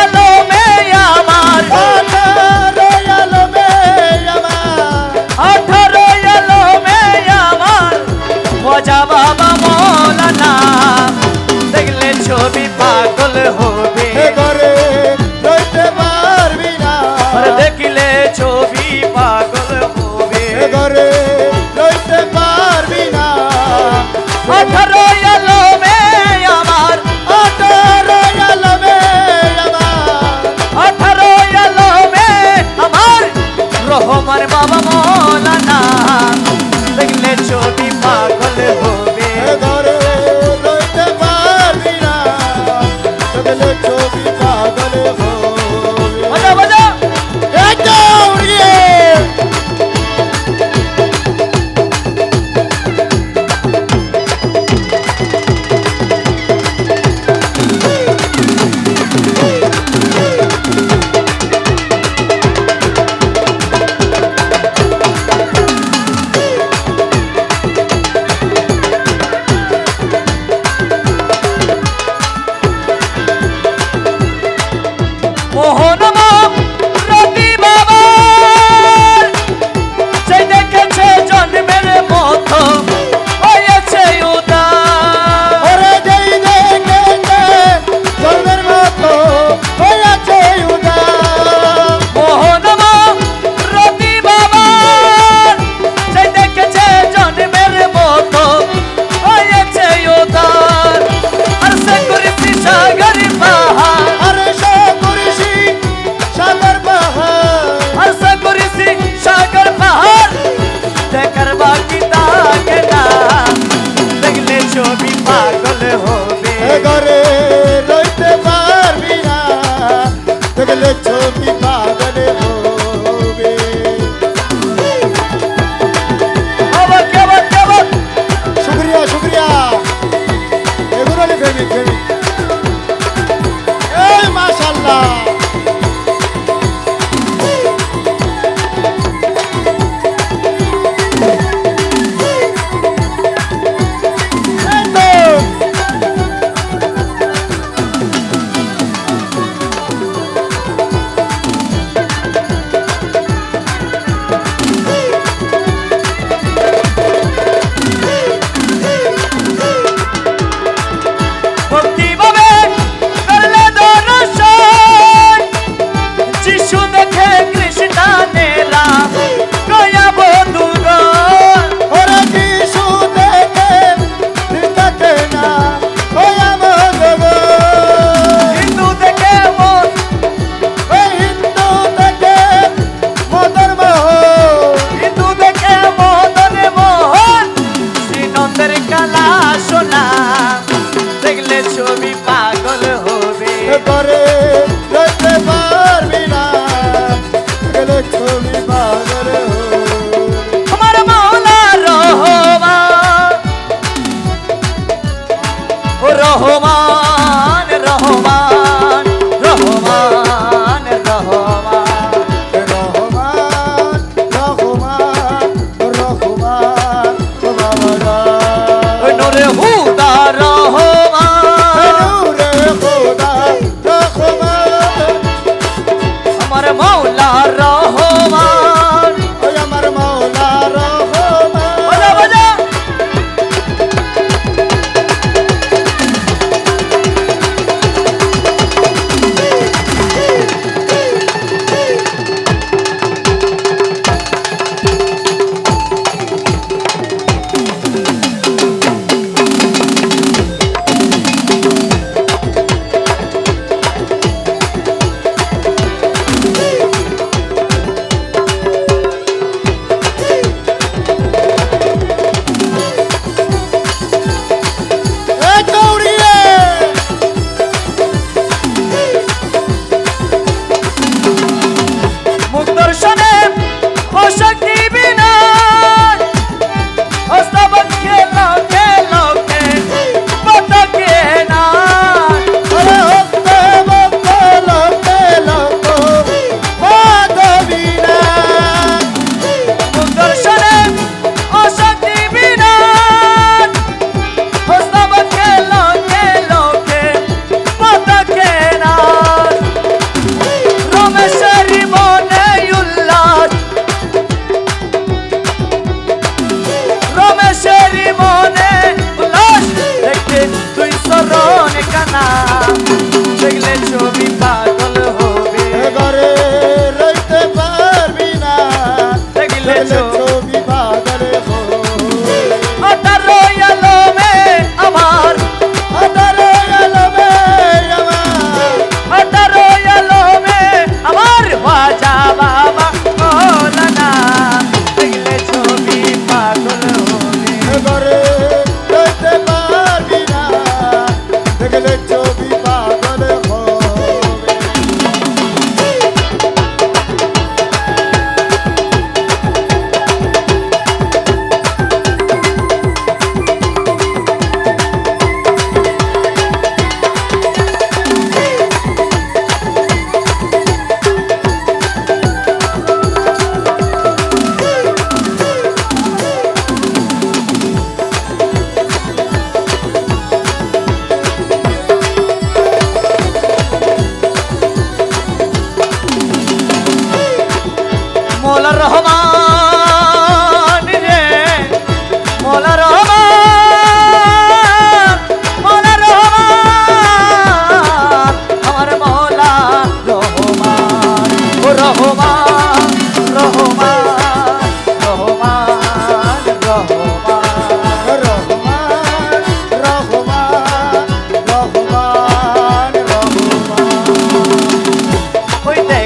আলমে আমার 18 আলমে আমার 18 আলমে আমার মজা বাবা মৌলানা দেখলে ছবি পাগল হবে এ ঘরে রইতে পারবি না আর দেখলে ছবি পাগল হবে এ ঘরে রইতে পারবি না 18 আলমে আমার 18 আলমে আমার 18 আলমে আমার রহমান বাবা মৌলানা দেখলে ছবি পাগল হবে এ ঘরে রইতে পারবি না দেখলে ছবি পাগল হবে বাজা বাজা এটা উড়িয়ে মোহন রতি বাবা সেই দেখেছে জন্মের মতো হয়েছে উদার ওরে যেই দেখেছে জন্মের মতো হয়েছে উদার মোহন রতি বাবা সেই দেখেছে জন্মের মতো হয়েছে উদার আর সে করেছি সাগর পাহাড় আরে সে করিসি সাগর পাহাড় আর সে করেছি সাগর পাহাড় দেখার বাকি থাকে না দেখলে ছবি পাগল হবে এ ঘরে রইতে পারবি না দেখলে